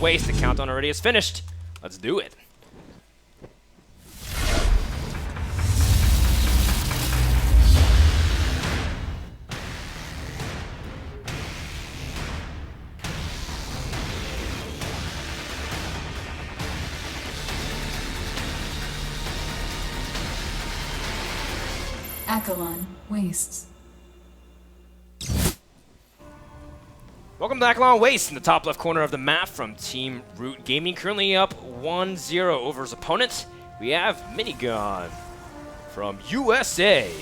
Waste. The countdown already is finished. Let's do it. Akalon wastes. Welcome to Akalon Waste in the top left corner of the map from Team Root Gaming. Currently up 1-0 over his opponent. We have Minigun from USA.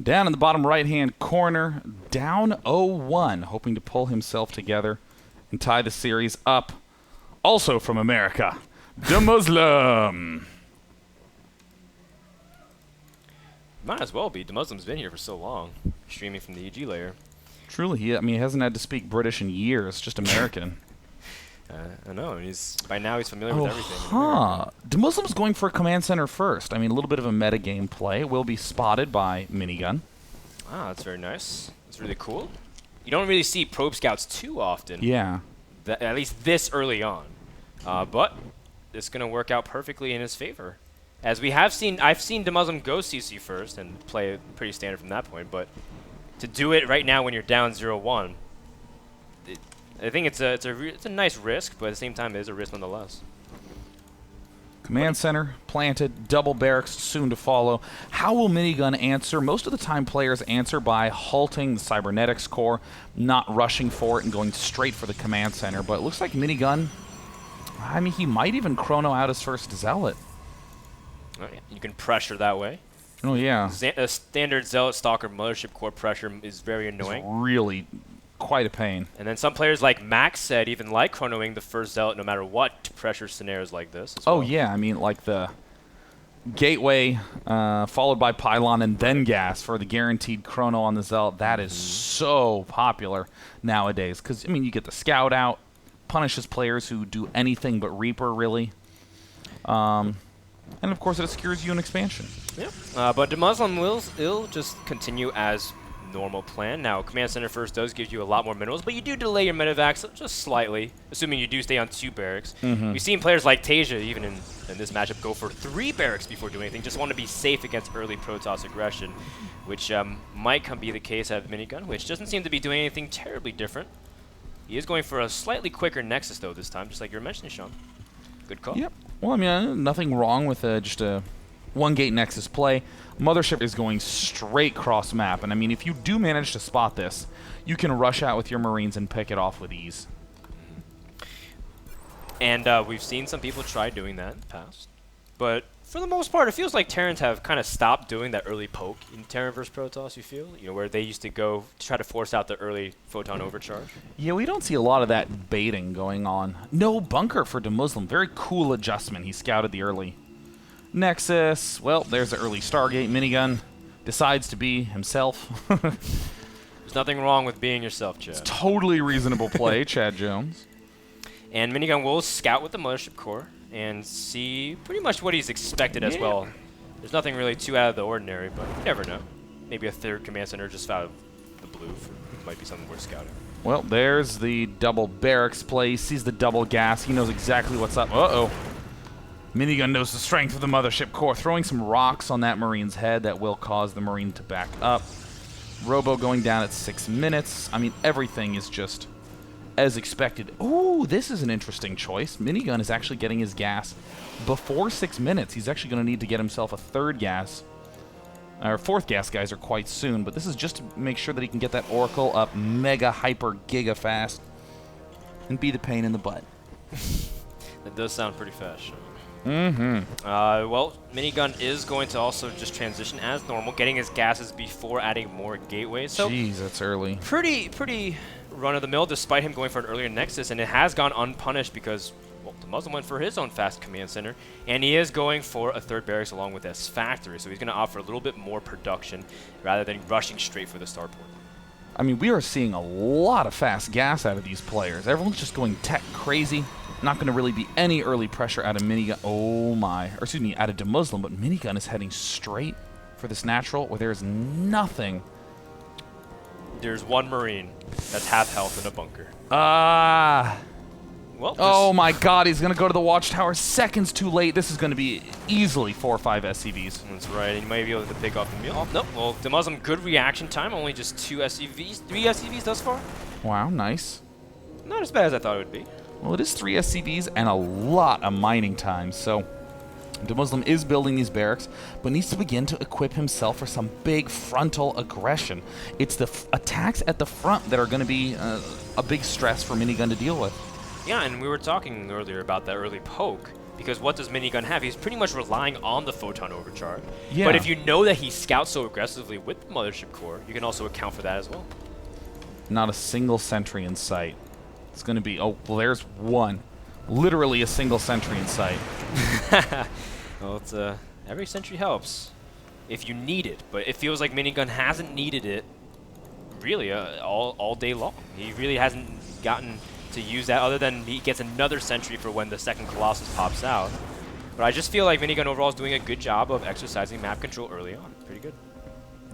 Down in the bottom right-hand corner, down 0-1, hoping to pull himself together and tie the series up. Also from America, DeMusliM. Might as well be. DeMuslim's been here for so long, streaming from the EG layer. Truly, he hasn't had to speak British in years, just American. I know. By now he's familiar with everything. DeMuslim's going for a command center first. I mean, a little bit of a meta game play. Will be spotted by Minigun. Ah, that's very nice. That's really cool. You don't really see probe scouts too often. Yeah. At least this early on. But it's going to work out perfectly in his favor. As we have seen, I've seen DeMusliM go CC first and play pretty standard from that point, but to do it right now when you're down 0-1, I think it's a nice risk, but at the same time it is a risk nonetheless. Command center planted, double barracks soon to follow. How will Minigun answer? Most of the time players answer by halting the cybernetics core, not rushing for it and going straight for the command center, but it looks like Minigun, I mean, he might even chrono out his first zealot. Oh, yeah. You can pressure that way. Oh, yeah. A standard Zealot Stalker Mothership Core pressure is very annoying. It's really quite a pain. And then some players like Max said even like chronoing the first Zealot no matter what to pressure scenarios like this as well. Oh, yeah. I mean, like the Gateway followed by Pylon and then Gas for the guaranteed chrono on the Zealot. That is so popular nowadays because, I mean, you get the Scout out, punishes players who do anything but Reaper, really. And, of course, it obscures you in expansion. Yeah. But DeMusliM will just continue as normal plan. Now, Command Center first does give you a lot more minerals, but you do delay your medevacs just slightly, assuming you do stay on 2 barracks. We've seen players like Tasia, even in this matchup, go for 3 barracks before doing anything. Just want to be safe against early Protoss aggression, which might be the case at Minigun, which doesn't seem to be doing anything terribly different. He is going for a slightly quicker Nexus, though, this time, just like you were mentioning, Sean. Good call. Yep. Well, I mean, nothing wrong with just a one-gate Nexus play. Mothership is going straight cross-map, and I mean, if you do manage to spot this, you can rush out with your Marines and pick it off with ease. And we've seen some people try doing that in the past, but for the most part, it feels like Terrans have kind of stopped doing that early poke in Terran vs. Protoss, you feel? You know, where they used to go to try to force out the early photon overcharge. Yeah, we don't see a lot of that baiting going on. No bunker for DeMusliM. Very cool adjustment. He scouted the early Nexus. Well, there's the early Stargate. Minigun decides to be himself. There's nothing wrong with being yourself, Chad. It's totally reasonable play, Chad Jones. And Minigun will scout with the Mothership Core and see pretty much what he's expected as well. There's nothing really too out of the ordinary, but you never know. Maybe a 3rd command center just out of the blue might be something worth scouting. Well, there's the double barracks play. He sees the double gas. He knows exactly what's up. Uh-oh. Minigun knows the strength of the Mothership Core. Throwing some rocks on that Marine's head that will cause the Marine to back up. Robo going down at 6 minutes. I mean, everything is just as expected. Ooh, this is an interesting choice. Minigun is actually getting his gas before 6 minutes. He's actually going to need to get himself a 3rd gas. Or 4th gas geyser quite soon, but this is just to make sure that he can get that Oracle up mega hyper giga fast and be the pain in the butt. That does sound pretty fast, Sean. Mm-hmm. Well, Minigun is going to also just transition as normal, getting his gases before adding more gateways. So jeez, that's early. Pretty run-of-the-mill, despite him going for an earlier Nexus, and it has gone unpunished because, well, DeMusliM went for his own fast command center, and he is going for a 3rd barracks along with this factory, so he's going to offer a little bit more production rather than rushing straight for the starport. I mean, we are seeing a lot of fast gas out of these players. Everyone's just going tech crazy. Not going to really be any early pressure out of Minigun. Oh my, or excuse me, out of DeMusliM, but Minigun is heading straight for this natural where there's nothing There's one Marine that's half health in a bunker. Well, oh my god, he's going to go to the watchtower seconds too late. This is going to be easily 4 or 5 SCVs. That's right, and you might be able to pick off the meal. Oh, nope. Well, DeMusliM, good reaction time. Only just 2 SCVs, 3 SCVs thus far. Wow, nice. Not as bad as I thought it would be. Well, it is 3 SCVs and a lot of mining time, so DeMusliM is building these barracks, but needs to begin to equip himself for some big frontal aggression. It's the attacks at the front that are going to be a big stress for Minigun to deal with. Yeah, and we were talking earlier about that early poke, because what does Minigun have? He's pretty much relying on the photon overcharge. Yeah. But if you know that he scouts so aggressively with the Mothership Core, you can also account for that as well. Not a single sentry in sight. It's going to be, oh, well, there's one. Literally a single sentry in sight. Well, it's, every sentry helps if you need it, but it feels like Minigun hasn't needed it really all day long. He really hasn't gotten to use that other than he gets another sentry for when the second Colossus pops out. But I just feel like Minigun overall is doing a good job of exercising map control early on. Pretty good.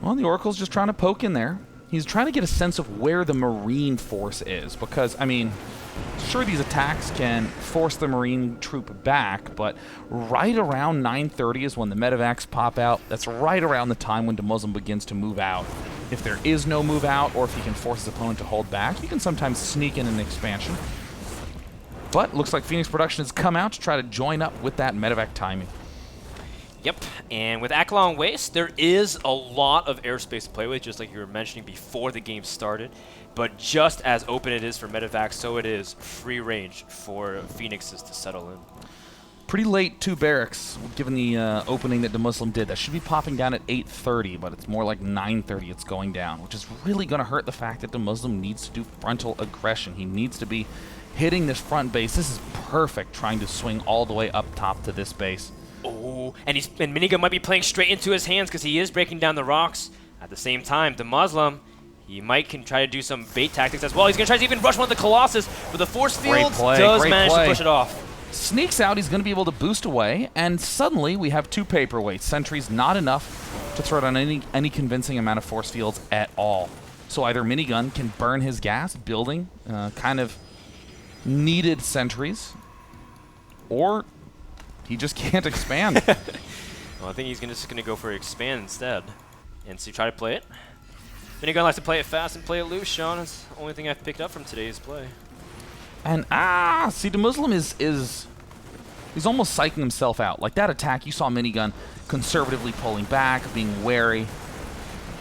Well, the Oracle's just trying to poke in there. He's trying to get a sense of where the Marine force is because, I mean, sure, these attacks can force the Marine troop back, but right around 9:30 is when the medevacs pop out. That's right around the time when DeMusliM begins to move out. If there is no move out, or if he can force his opponent to hold back, he can sometimes sneak in an expansion. But looks like Phoenix Production has come out to try to join up with that medevac timing. Yep, and with Akalon Waste, there is a lot of airspace to play with, just like you were mentioning before the game started. But just as open it is for medevacs, so it is free range for Phoenixes to settle in. Pretty late 2 barracks, given the opening that DeMusliM did. That should be popping down at 8:30, but it's more like 9:30 it's going down, which is really going to hurt the fact that DeMusliM needs to do frontal aggression. He needs to be hitting this front base. This is perfect, trying to swing all the way up top to this base. Oh, and Minigun might be playing straight into his hands because he is breaking down the rocks. At the same time, DeMusliM, he can try to do some bait tactics as well. He's going to try to even rush one of the Colossus, but the force field does manage to push it off. Sneaks out, he's going to be able to boost away, and suddenly we have 2 paperweights. Sentry's not enough to throw down any convincing amount of force fields at all. So either Minigun can burn his gas, building kind of needed sentries, or he just can't expand. Well, I think he's just going to go for expand instead and try to play it. Minigun likes to play it fast and play it loose, Sean. That's the only thing I've picked up from today's play. And, see, DeMusliM he's almost psyching himself out. Like that attack, you saw Minigun conservatively pulling back, being wary,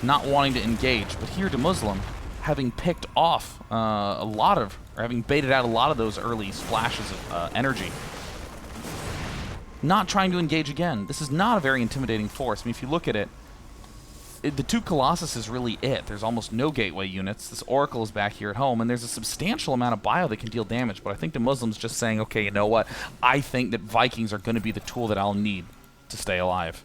not wanting to engage. But here, DeMusliM, having picked off having baited out a lot of those early splashes of energy, not trying to engage again. This is not a very intimidating force. I mean, if you look at it, the 2 Colossus is really it. There's almost no gateway units. This Oracle is back here at home, and there's a substantial amount of bio that can deal damage. But I think DeMuslim's just saying, okay, you know what? I think that Vikings are going to be the tool that I'll need to stay alive.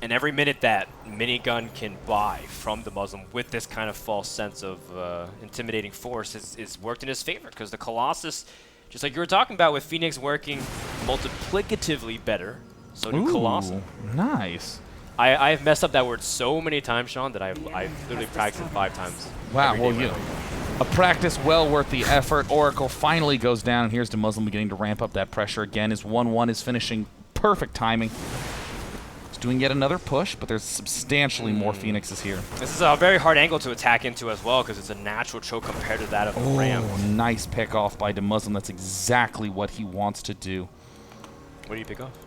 And every minute that Minigun can buy from DeMusliM with this kind of false sense of intimidating force is worked in his favor, because the Colossus, just like you were talking about with Phoenix working multiplicatively better, so do Colossus. Nice. I've messed up that word so many times, Sean, that I've literally practiced it 5 times. Wow, well, a practice well worth the effort. Oracle finally goes down, and here's DeMusliM beginning to ramp up that pressure again. His 1-1 is finishing perfect timing. He's doing yet another push, but there's substantially more Phoenixes here. This is a very hard angle to attack into as well, because it's a natural choke compared to that of the ramp. Nice pick off by DeMusliM. That's exactly what he wants to do. What do you pick off?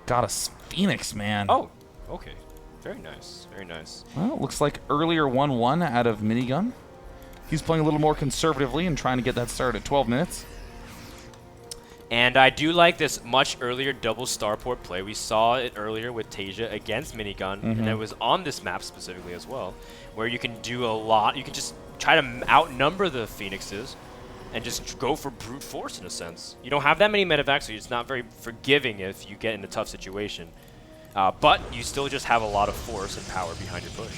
Got a Phoenix, man. Oh. Okay, very nice, very nice. Well, it looks like earlier 1-1 out of Minigun. He's playing a little more conservatively and trying to get that started at 12 minutes. And I do like this much earlier double starport play. We saw it earlier with Tasia against Minigun, and it was on this map specifically as well, where you can do a lot. You can just try to outnumber the Phoenixes and just go for brute force in a sense. You don't have that many medevacs, so it's not very forgiving if you get in a tough situation. But you still just have a lot of force and power behind your push.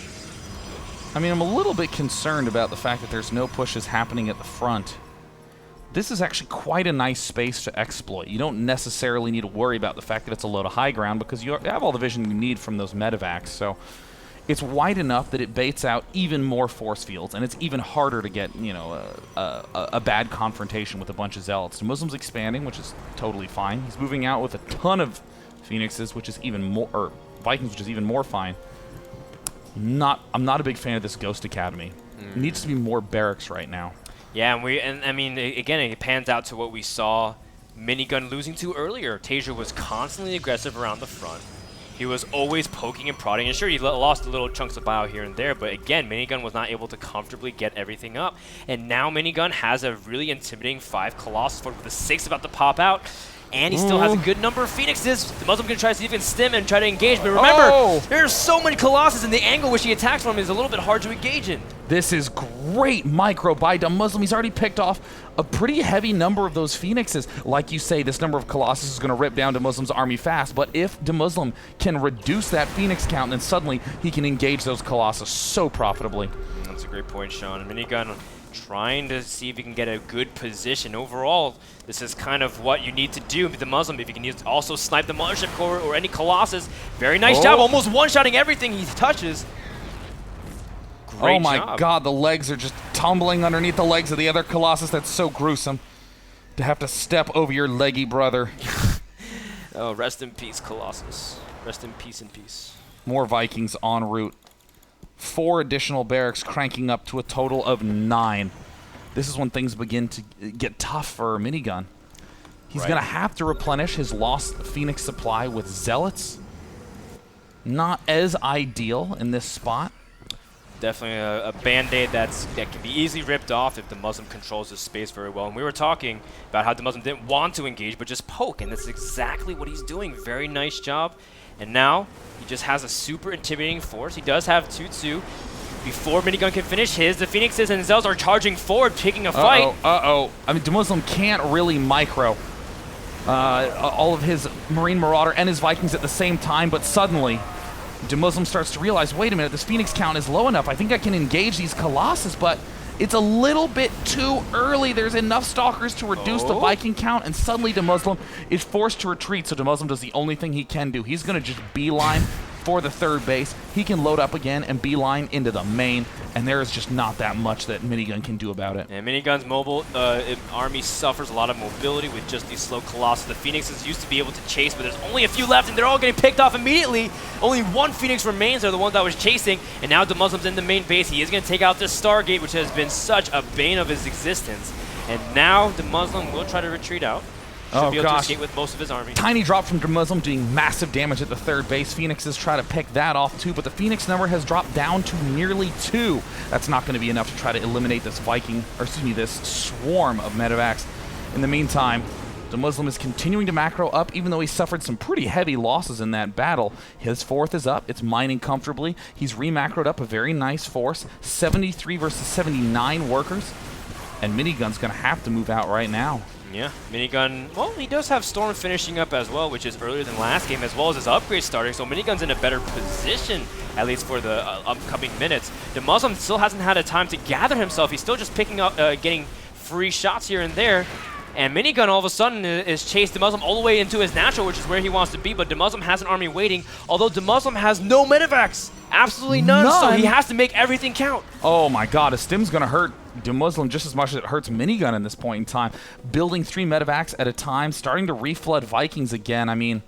I mean, I'm a little bit concerned about the fact that there's no pushes happening at the front. This is actually quite a nice space to exploit. You don't necessarily need to worry about the fact that it's a load of high ground because you have all the vision you need from those medevacs. So it's wide enough that it baits out even more force fields, and it's even harder to get, you know, a bad confrontation with a bunch of Zealots. DeMuslim's expanding, which is totally fine. He's moving out with a ton of Phoenixes, which is even more, or Vikings, which is even more fine. I'm not a big fan of this Ghost Academy. It needs to be more barracks right now. Yeah, and I mean, again, it pans out to what we saw Minigun losing to earlier. Tasia was constantly aggressive around the front. He was always poking and prodding, and sure, he lost little chunks of bio here and there, but again, Minigun was not able to comfortably get everything up. And now Minigun has a really intimidating 5 Colossus Fort with a 6 about to pop out, and he still has a good number of Phoenixes. DeMusliM going to try to see if he can stim and try to engage, but remember, there's so many Colossus, and the angle which he attacks from is a little bit hard to engage in. This is great micro by DeMusliM. He's already picked off a pretty heavy number of those Phoenixes. Like you say, this number of Colossus is going to rip down DeMuslim's army fast, but if DeMusliM can reduce that Phoenix count, then suddenly he can engage those Colossus so profitably. That's a great point, Sean. Minigun trying to see if he can get a good position. Overall, this is kind of what you need to do with DeMusliM. If you can also snipe the Mothership Core or any Colossus. Very nice job, almost one-shotting everything he touches. Great oh my job. God, the legs are just tumbling underneath the legs of the other Colossus. That's so gruesome to have to step over your leggy brother. Oh, rest in peace, Colossus. Rest in peace and peace. More Vikings en route. 4 additional barracks cranking up to a total of 9. This is when things begin to get tough for Minigun. He's going to have to replenish his lost Phoenix supply with Zealots. Not as ideal in this spot. Definitely a band-aid that can be easily ripped off if DeMusliM controls his space very well. And we were talking about how DeMusliM didn't want to engage, but just poke, and that's exactly what he's doing. Very nice job. And now he just has a super intimidating force. He does have 2-2. Before Minigun can finish his, the Phoenixes and Zells are charging forward, taking a fight. I mean, DeMusliM can't really micro all of his Marine Marauder and his Vikings at the same time, but suddenly DeMusliM starts to realize, wait a minute, this Phoenix count is low enough. I think I can engage these Colossus, but it's a little bit too early. There's enough Stalkers to reduce the Viking count, and suddenly DeMusliM is forced to retreat, so DeMusliM does the only thing he can do. He's going to just beeline for the third base. He can load up again and beeline into the main, and there is just not that much that Minigun can do about it. And Minigun's mobile army suffers a lot of mobility with just these slow Colossus. The Phoenixes used to be able to chase, but there's only a few left, and they're all getting picked off immediately. Only 1 Phoenix remains, are the ones that was chasing, and now DeMuslim's in the main base. He is going to take out this Stargate, which has been such a bane of his existence. And now DeMusliM will try to retreat out. Should be able to escape with most of his army. Tiny drop from DeMusliM doing massive damage at the third base. Phoenixes try to pick that off too, but the Phoenix number has dropped down to nearly 2. That's not going to be enough to try to eliminate this Viking, or excuse me, this swarm of medevacs. In the meantime, DeMusliM is continuing to macro up, even though he suffered some pretty heavy losses in that battle. His 4th is up. It's mining comfortably. He's re-macroed up a very nice force. 73 versus 79 workers. And Minigun's going to have to move out right now. Yeah, Minigun, well, he does have Storm finishing up as well, which is earlier than last game, as well as his upgrade starting, so Minigun's in a better position, at least for the upcoming minutes. DeMusliM still hasn't had a time to gather himself. He's still just picking up, getting free shots here and there. And Minigun all of a sudden is chased DeMusliM all the way into his natural, which is where he wants to be, but DeMusliM has an army waiting, although DeMusliM has no medevacs. Absolutely none, so he has to make everything count. Oh my God, a stim's going to hurt DeMusliM just as much as it hurts Minigun in this point in time. Building 3 medevacs at a time, starting to reflood Vikings again. I mean,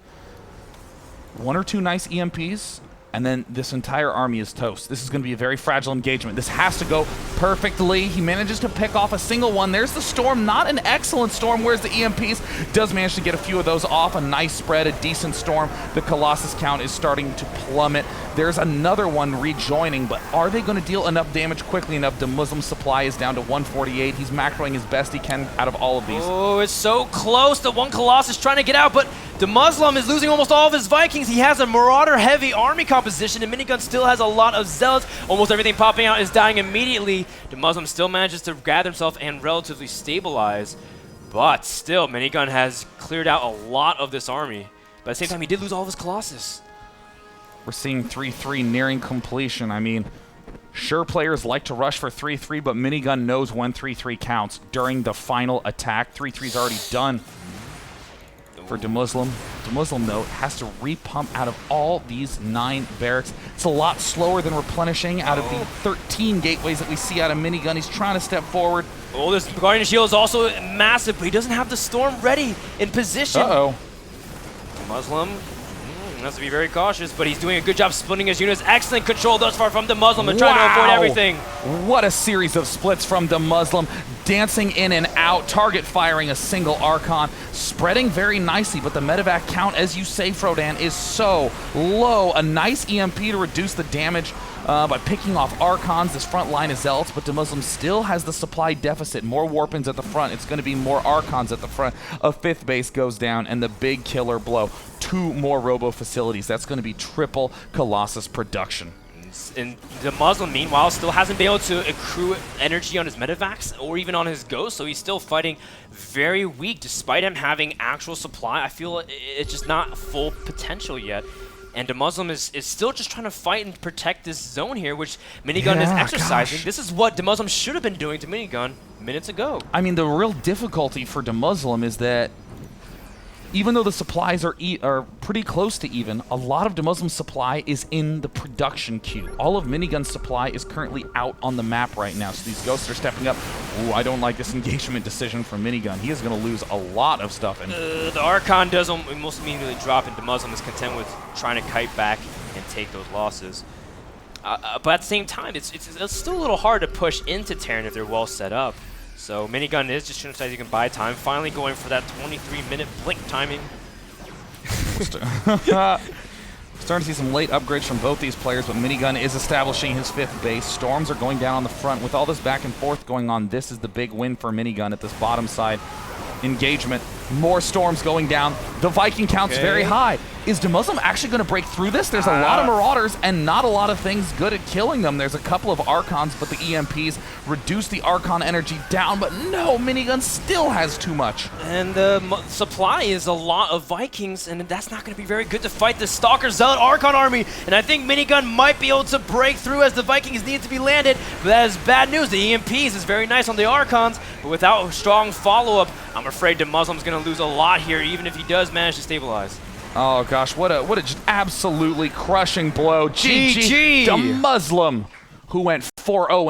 1 or 2 nice EMPs, and then this entire army is toast. This is going to be a very fragile engagement. This has to go perfectly. He manages to pick off a single one. There's the Storm, not an excellent Storm. Where's the EMPs? Does manage to get a few of those off. A nice spread, a decent Storm. The Colossus count is starting to plummet. There's another one rejoining, but are they going to deal enough damage quickly enough? DeMuslim's supply is down to 148. He's macroing as best he can out of all of these. Oh, it's so close. The one Colossus trying to get out, but DeMusliM is losing almost all of his Vikings. He has a Marauder-heavy army composition, and Minigun still has a lot of Zealots. Almost everything popping out is dying immediately. DeMusliM still manages to gather himself and relatively stabilize, but still, Minigun has cleared out a lot of this army. But at the same time, he did lose all of his Colossus. We're seeing 3-3 nearing completion. I mean, sure, players like to rush for 3-3, but Minigun knows when 3-3 counts during the final attack. 3-3's already done. for DeMusliM. DeMusliM, though, has to repump out of all these 9 barracks. It's a lot slower than replenishing out of the 13 gateways that we see out of Minigun. He's trying to step forward. Oh, this Guardian Shield is also massive, but he doesn't have the Storm ready in position. Uh-oh. DeMusliM has to be very cautious, but he's doing a good job splitting his units. Excellent control thus far from DeMusliM and trying to avoid everything. What a series of splits from DeMusliM, dancing in and out, target firing a single Archon, spreading very nicely, but the medevac count, as you say, Frodan, is so low. A nice EMP to reduce the damage by picking off Archons. This front line is Zealots, but DeMusliM still has the supply deficit. More Warpins at the front. It's going to be more Archons at the front. A 5th base goes down, and the big killer blow. 2 more Robo facilities. That's going to be triple Colossus production. And DeMusliM, meanwhile, still hasn't been able to accrue energy on his medevacs or even on his Ghost, so he's still fighting very weak despite him having actual supply. I feel it's just not full potential yet. And DeMusliM is still just trying to fight and protect this zone here, which Minigun is exercising. Gosh. This is what DeMusliM should have been doing to Minigun minutes ago. I mean, the real difficulty for DeMusliM is that even though the supplies are pretty close to even, a lot of DeMuslim's supply is in the production queue. All of Minigun's supply is currently out on the map right now, so these Ghosts are stepping up. Ooh, I don't like this engagement decision from Minigun. He is going to lose a lot of stuff. And the Archon does almost immediately drop, and DeMusliM is content with trying to kite back and take those losses. But at the same time, it's still a little hard to push into Terran if they're well set up. So Minigun is just trying to say you can buy time, finally going for that 23-minute blink timing. Starting to see some late upgrades from both these players, but Minigun is establishing his 5th base. Storms are going down on the front. With all this back and forth going on, this is the big win for Minigun at this bottom side engagement. More Storms going down. The Viking count's very high. Is DeMusliM actually going to break through this? There's a lot of Marauders and not a lot of things good at killing them. There's a couple of Archons, but the EMPs reduce the Archon energy down. But no, Minigun still has too much. And the supply is a lot of Vikings, and that's not going to be very good to fight the Stalker Zealot Archon army. And I think Minigun might be able to break through as the Vikings need to be landed. But that is bad news. The EMPs is very nice on the Archons, but without strong follow-up, I'm afraid DeMuslim's going to lose a lot here, even if he does manage to stabilize. Oh gosh, what a just absolutely crushing blow. GG DeMusliM, who went 4-0 in his